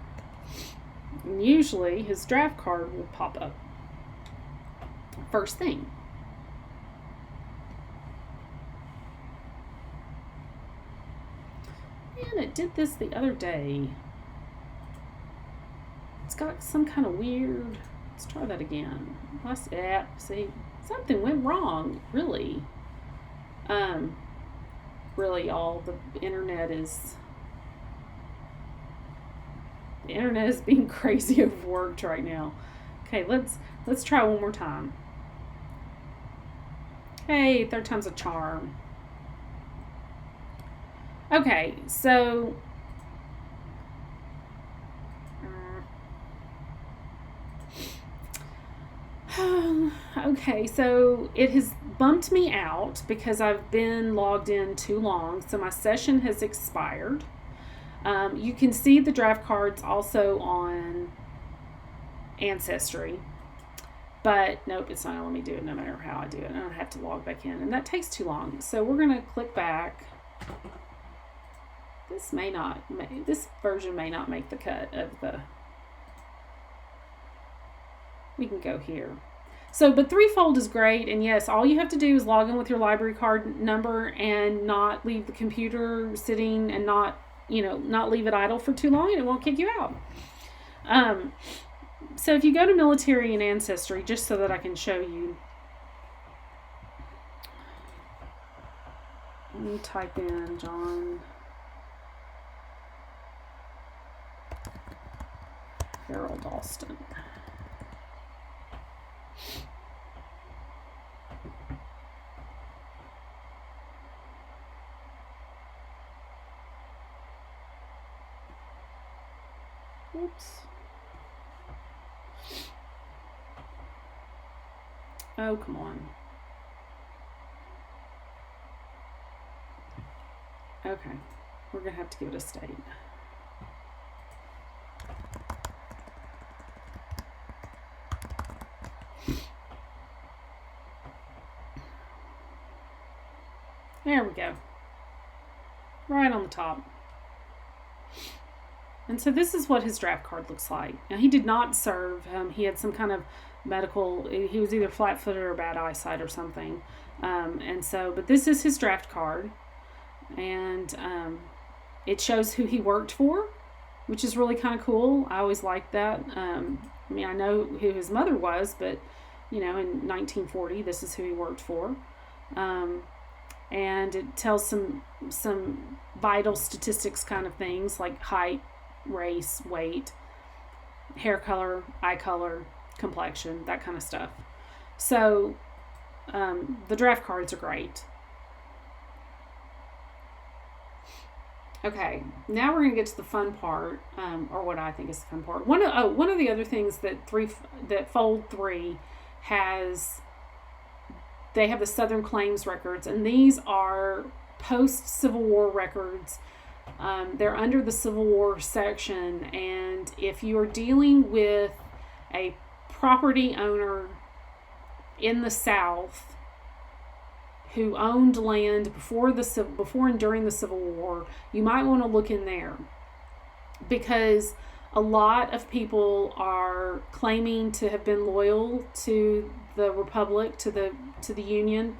and usually his draft card will pop up first thing. And it did this the other day. It's got some kind of weird, let's try that again. See, something went wrong, really. Really all the internet is being crazy overworked right now. Okay, let's try one more time. Hey, third time's a charm. Okay, so it has bumped me out because I've been logged in too long, so my session has expired. You can see the draft cards also on Ancestry, but nope, it's not going to let me do it no matter how I do it. I don't have to log back in, and that takes too long. So we're going to click back. This version may not make the cut of the, we can go here. So, but threefold is great, and yes, all you have to do is log in with your library card number and not leave the computer sitting and not leave it idle for too long, and it won't kick you out. So if you go to military and ancestry, just so that I can show you, let me type in John Harold Alston. Oops. Oh, come on. Okay, we're going to have to give it a state. There we go. Right on the top. And so this is what his draft card looks like. Now, he did not serve. He had some kind of medical, he was either flat-footed or bad eyesight or something. But this is his draft card. And it shows who he worked for, which is really kind of cool. I always liked that. I know who his mother was, but, in 1940, this is who he worked for. And it tells some vital statistics kind of things like height, race, weight, hair color, eye color, complexion, that kind of stuff. So the draft cards are great. Okay, now we're going to get to the fun part, or what I think is the fun part. One of the other things that Fold 3 has. They have the Southern Claims records, and these are post-Civil War records. They're under the Civil War section, and if you're dealing with a property owner in the South who owned land before and during the Civil War, you might want to look in there, because a lot of people are claiming to have been loyal to the Republic, to the Union,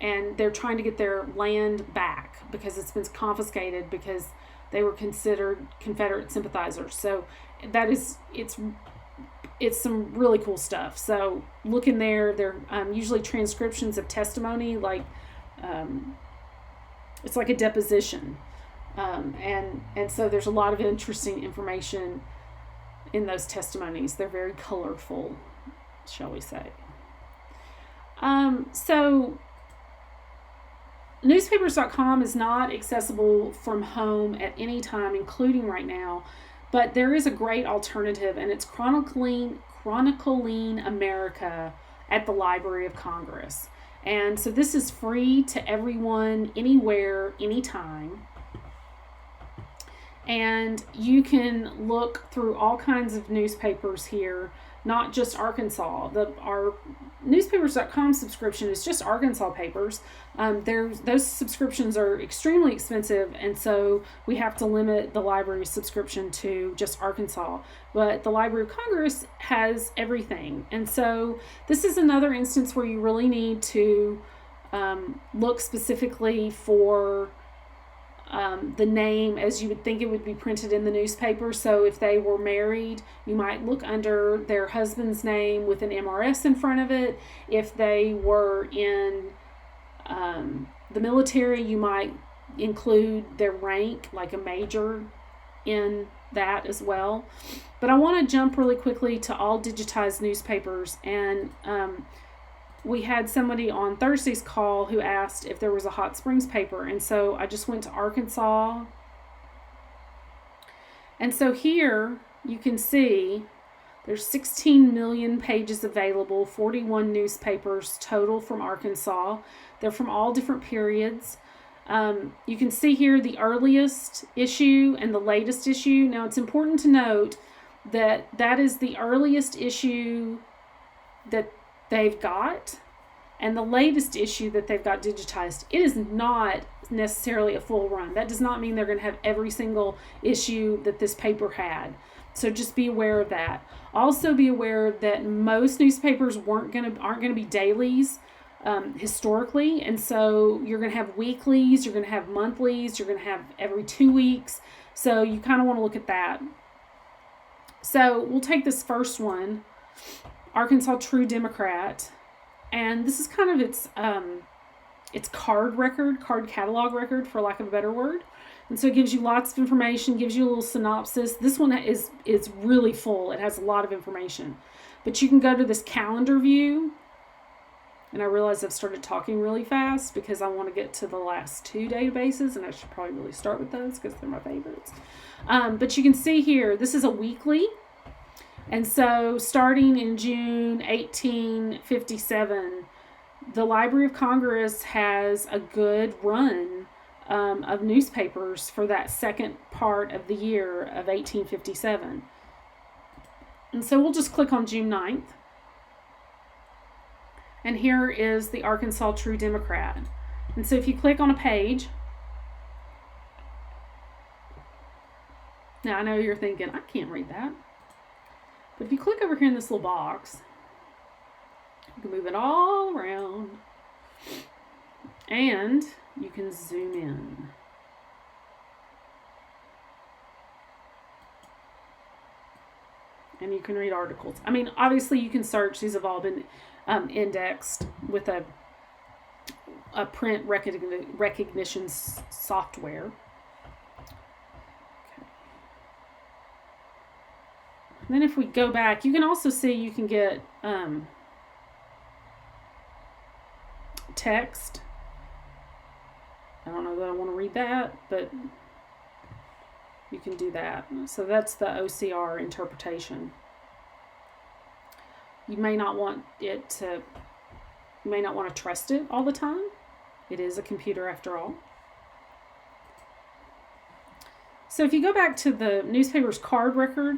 and they're trying to get their land back because it's been confiscated because they were considered Confederate sympathizers. So it's some really cool stuff. So look in there. They're usually transcriptions of testimony, like it's like a deposition, and so there's a lot of interesting information in those testimonies. They're very colorful, shall we say. So newspapers.com is not accessible from home at any time, including right now, but there is a great alternative, and it's Chronicling America at the Library of Congress. And so this is free to everyone, anywhere, anytime. And you can look through all kinds of newspapers here, not just Arkansas. Our newspapers.com subscription is just Arkansas papers. Those subscriptions are extremely expensive, and so we have to limit the library subscription to just Arkansas. But the Library of Congress has everything. And so this is another instance where you really need to look specifically for the name as you would think it would be printed in the newspaper. So if they were married, you might look under their husband's name with an MRS in front of it. If they were in the military, you might include their rank, like a major, in that as well. But I want to jump really quickly to all digitized newspapers, and we had somebody on Thursday's call who asked if there was a Hot Springs paper, and so I just went to Arkansas. And so here you can see there's 16 million pages available, 41 newspapers total from Arkansas. They're from all different periods. You can see here the earliest issue and the latest issue. Now it's important to note that that is the earliest issue that they've got, and the latest issue that they've got digitized. It is not necessarily a full run. That does not mean they're going to have every single issue that this paper had. So just be aware of that. Also be aware that most newspapers aren't going to be dailies historically, and so you're going to have weeklies, you're going to have monthlies, you're going to have every 2 weeks. So you kind of want to look at that. So we'll take this first one, Arkansas True Democrat, and this is kind of its card catalog record, for lack of a better word. And so it gives you lots of information, gives you a little synopsis. This one is really full. It has a lot of information. But you can go to this calendar view, and I realize I've started talking really fast because I want to get to the last two databases, and I should probably really start with those because they're my favorites. But you can see here, this is a weekly. And so starting in June 1857, the Library of Congress has a good run of newspapers for that second part of the year of 1857. And so we'll just click on June 9th. And here is the Arkansas True Democrat. And so if you click on a page, now I know you're thinking, I can't read that. But if you click over here in this little box, you can move it all around. And you can zoom in. And you can read articles. I mean, obviously you can search. These have all been indexed with a print recognition software. Okay. And then if we go back, you can also see you can get text. I don't know that I want to read that, but you can do that. So that's the OCR interpretation. You may not want to trust it all the time. It is a computer after all. So if you go back to the newspaper's card record,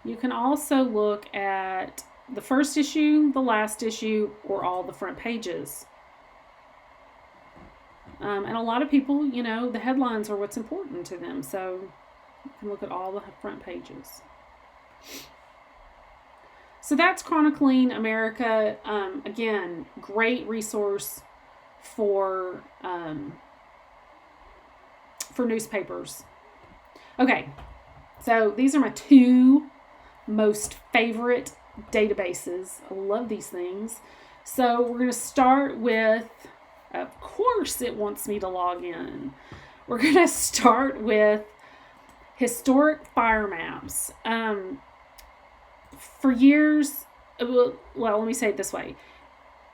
you can also look at the first issue, the last issue, or all the front pages. And a lot of people, you know, the headlines are what's important to them. So you can look at all the front pages. So that's Chronicling America. Again, great resource for newspapers. Okay, so these are my two most favorite databases. I love these things. So we're going to start with, of course it wants me to log in. We're going to start with historic fire maps. For years, well, let me say it this way.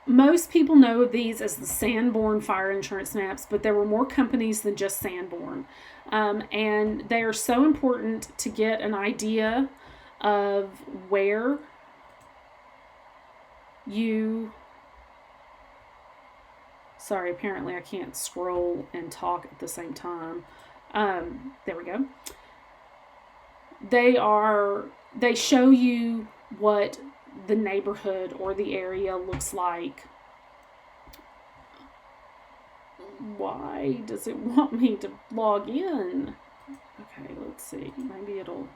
Most people know of these as the Sanborn fire insurance maps, but there were more companies than just Sanborn. And they are so important to get an idea of where you... Sorry, apparently I can't scroll and talk at the same time. There we go. They show you what the neighborhood or the area looks like. Why does it want me to log in? Okay, let's see. Maybe it'll...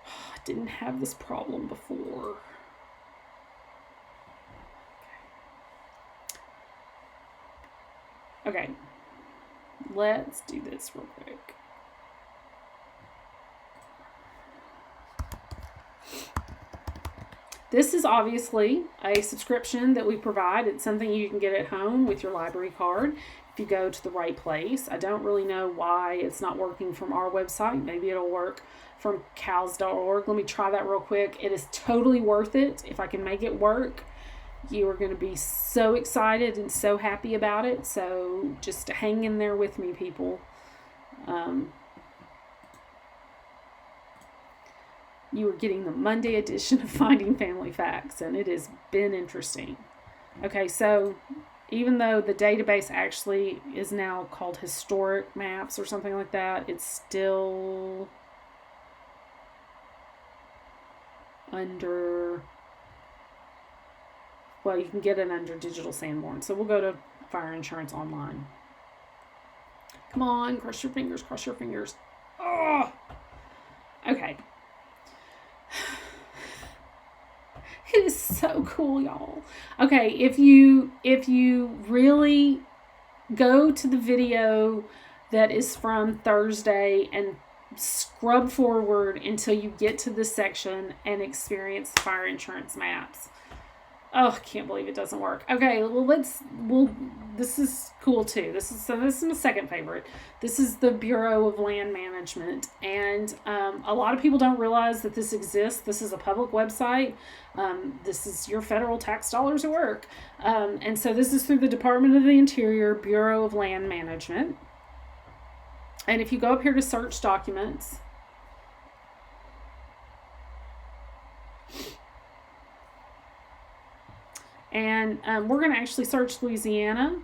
I didn't have this problem before. Okay, let's do this real quick. This is obviously a subscription that we provide. It's something you can get at home with your library card if you go to the right place. I don't really know why it's not working from our website. Maybe it'll work from CALS.org. Let me try that real quick. It is totally worth it. If I can make it work, you are going to be so excited and so happy about it. So just hang in there with me, people. You are getting the Monday edition of Finding Family Facts, and it has been interesting. Okay, so even though the database actually is now called Historic Maps or something like that, it's still under... Well, you can get it under Digital Sanborn. So we'll go to Fire Insurance Online. Come on, cross your fingers, cross your fingers. Oh! Okay. It is so cool, y'all. Okay, if you really go to the video that is from Thursday and scrub forward until you get to this section and experience the fire insurance maps. Oh, I can't believe it doesn't work. Okay, this is cool too. This is my second favorite. This is the Bureau of Land Management. And a lot of people don't realize that this exists. This is a public website. This is your federal tax dollars at work. And so this is through the Department of the Interior, Bureau of Land Management. And if you go up here to search documents, and we're going to actually search Louisiana.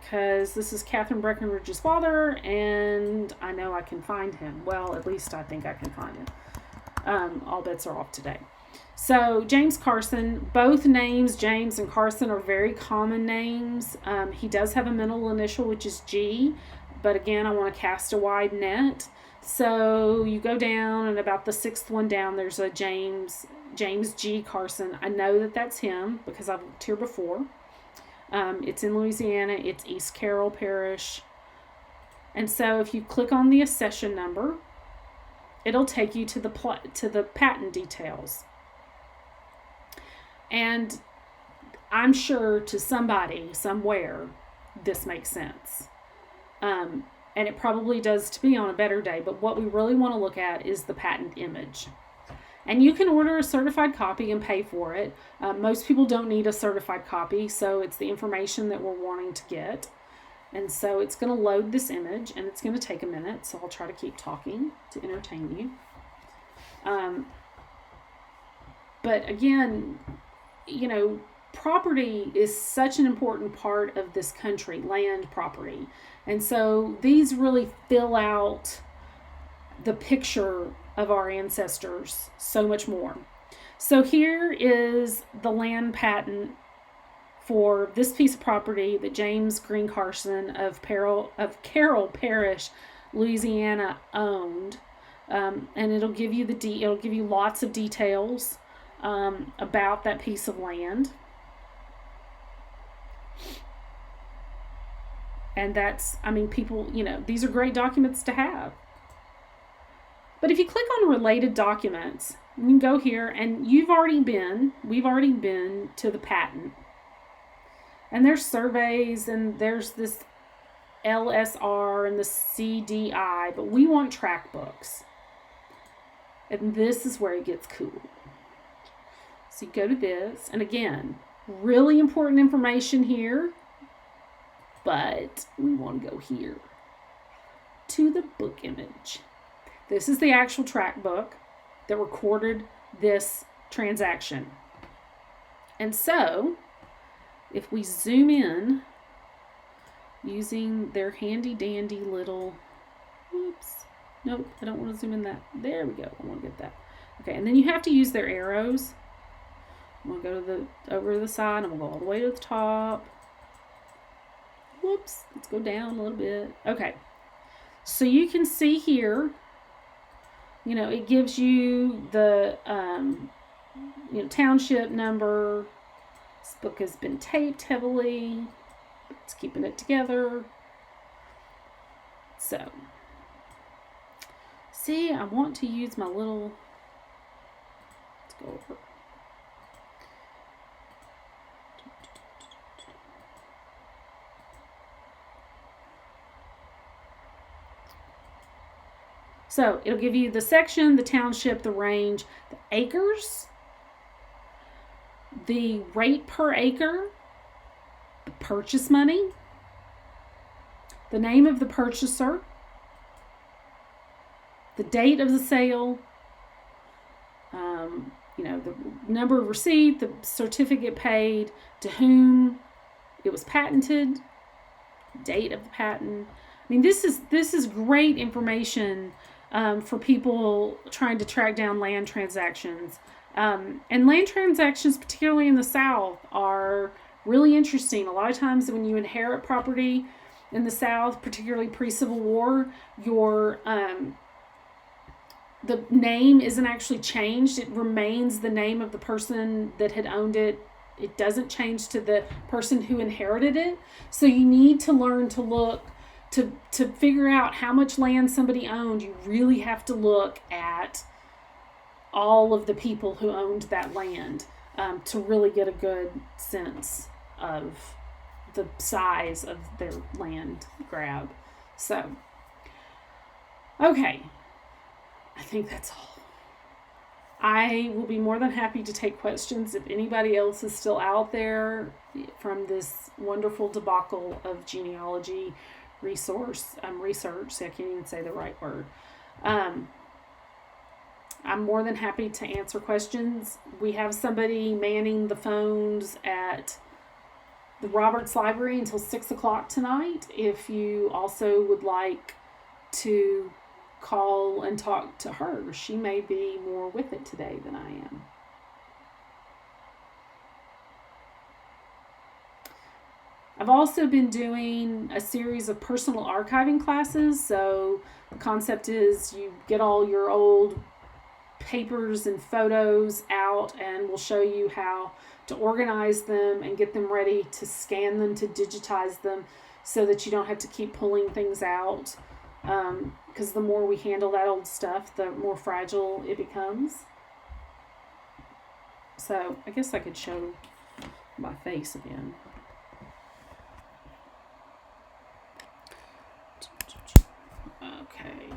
because this is Katherine Breckenridge's father, and I know I can find him. Well, at least I think I can find him. All bets are off today. So James Carson, both names, James and Carson, are very common names. He does have a middle initial, which is G, but again, I want to cast a wide net. So you go down, and about the sixth one down, there's a James G. Carson. I know that that's him because I've looked here before. It's in Louisiana. It's East Carroll Parish. And so if you click on the accession number, it'll take you to the patent details. And I'm sure to somebody, somewhere, this makes sense. And it probably does to me on a better day, but what we really want to look at is the patent image. And you can order a certified copy and pay for it. Most people don't need a certified copy, so it's the information that we're wanting to get. And so it's going to load this image, and it's going to take a minute, so I'll try to keep talking to entertain you. But again, property is such an important part of this country, land property. And so these really fill out the picture of our ancestors so much more. So here is the land patent for this piece of property that James Green Carson of Carroll Parish, Louisiana owned. And it'll give you it'll give you lots of details about that piece of land. And that's, people, these are great documents to have. But if you click on related documents, you can go here, and we've already been to the patent. And there's surveys, and there's this LSR and the CDI, but we want track books. And this is where it gets cool. So you go to this, and again, really important information here, but we want to go here to the book image. This is the actual track book that recorded this transaction. And so, if we zoom in using their handy dandy little, nope, I don't want to zoom in that. There we go. I want to get that. Okay, and then you have to use their arrows. I'm going to go over to the side. I'm going to go all the way to the top. Whoops, let's go down a little bit. Okay, so you can see here, it gives you the, township number. This book has been taped heavily. It's keeping it together. So, see, I want to use my little, let's go over. So it'll give you the section, the township, the range, the acres, the rate per acre, the purchase money, the name of the purchaser, the date of the sale, the number of receipt, the certificate paid, to whom it was patented, date of the patent. This is great information for people trying to track down land transactions. And land transactions, particularly in the South, are really interesting. A lot of times when you inherit property in the South, particularly pre-Civil War, the name isn't actually changed. It remains the name of the person that had owned it. It doesn't change to the person who inherited it. So you need to learn to look to figure out how much land somebody owned. You really have to look at all of the people who owned that land to really get a good sense of the size of their land grab. So, okay, I think that's all. I will be more than happy to take questions if anybody else is still out there from this wonderful debacle of genealogy research. See, I can't even say the right word. I'm more than happy to answer questions. We have somebody manning the phones at the Roberts Library until 6 o'clock tonight. If you also would like to call and talk to her, she may be more with it today than I am. I've also been doing a series of personal archiving classes. So the concept is you get all your old papers and photos out, and we'll show you how to organize them and get them ready to scan them, to digitize them, so that you don't have to keep pulling things out. Because the more we handle that old stuff, the more fragile it becomes. So I guess I could show my face again. Okay.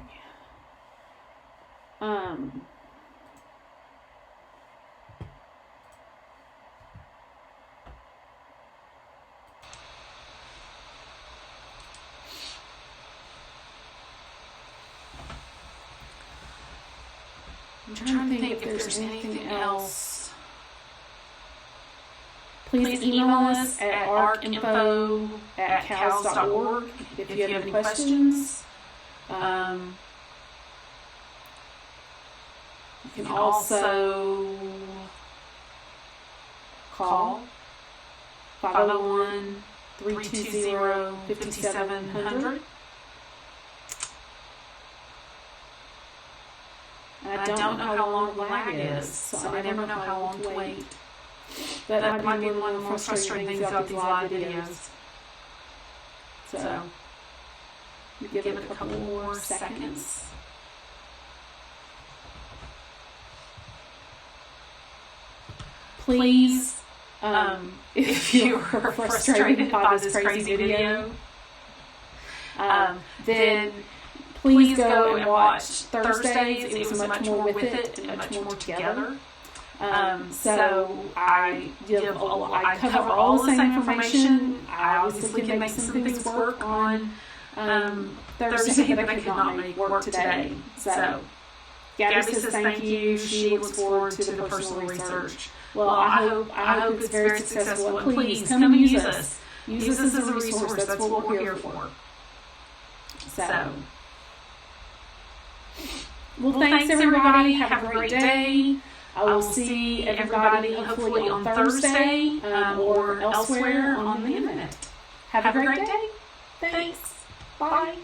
I'm trying to think if there's anything else. Please email us at arcinfo@cals.org if you have any questions. You can also call 501-320-5700. And I don't know how long the lag is, so I never know how long to wait. That might be one of the most frustrating things about these live videos. So, we give it a couple more seconds. Please, if you are frustrated by this crazy video, then please go and watch Thursdays. It was much more with it and much more together. So I cover all the same information. I obviously can make some things work on Thursday, but I could not make work today. So Gabby says thank you. She looks forward to the personal research. Well, I hope it's very successful. And please come and use us. Use us as a resource. That's what we're here for. So. Well, thanks everybody. Have a great day. I will see everybody hopefully on Thursday or elsewhere on the internet. Have a great day. Thanks. Bye.